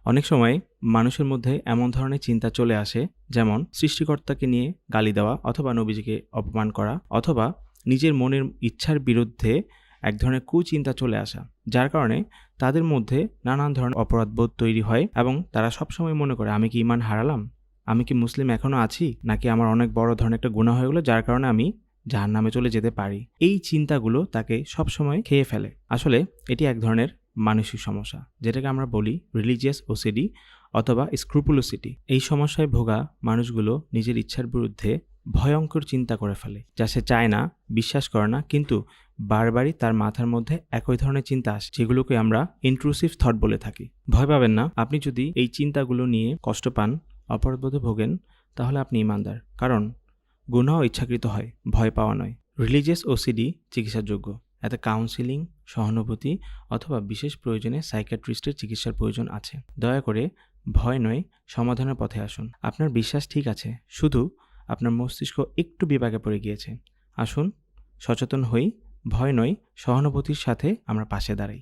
অনেক সময় মানুষের মধ্যে এমন ধরনের চিন্তা চলে আসে, যেমন সৃষ্টিকর্তাকে নিয়ে গালি দেওয়া অথবা নবীজিকে অপমান করা অথবা নিজের মনের ইচ্ছার বিরুদ্ধে এক ধরনের কুচিন্তা চলে আসা, যার কারণে তাদের মধ্যে নানান ধরনের অপরাধবোধ তৈরি হয় এবং তারা সবসময় মনে করে, আমি কি ঈমান হারালাম? আমি কি মুসলিম এখনো আছি? নাকি আমার অনেক বড় ধরনের একটা গুনাহ হয়ে গেল, যার কারণে আমি জাহান্নামে চলে যেতে পারি? এই চিন্তাগুলো তাকে সবসময় খেয়ে ফেলে। আসলে এটি এক ধরনের মানসিক সমস্যা, যেটাকে আমরা বলি রিলিজিয়াস ওসিডি অথবা স্ক্রুপুলোসিটি। এই সমস্যায় ভোগা মানুষগুলো নিজের ইচ্ছার বিরুদ্ধে ভয়ঙ্কর চিন্তা করে ফেলে, যা সে চায় না, বিশ্বাস করে না, কিন্তু বারবারই তার মাথার মধ্যে একই ধরনের চিন্তা আসে, যেগুলোকে আমরা ইন্ট্রুসিভ থট বলে থাকি। ভয় পাবেন না। আপনি যদি এই চিন্তাগুলো নিয়ে কষ্ট পান, অপরাধবোধে ভোগেন, তাহলে আপনি ঈমানদার। কারণ গুনাহ ইচ্ছাকৃত হয়, ভয় পাওয়া নয়। রিলিজিয়াস ওসিডি চিকিৎসাযোগ্য। এতে কাউন্সিলিং, সহানুভূতি অথবা বিশেষ প্রয়োজনে সাইকিয়াট্রিস্টের চিকিৎসার প্রয়োজন আছে। দয়া করে ভয় নয়, সমাধানের পথে আসুন। আপনার বিশ্বাস ঠিক আছে, শুধু আপনার মস্তিষ্ক একটু বিপাকে পড়ে গিয়েছে। আসুন সচেতন হই, ভয় নয়, সহানুভূতির সাথে আমরা পাশে দাঁড়াই।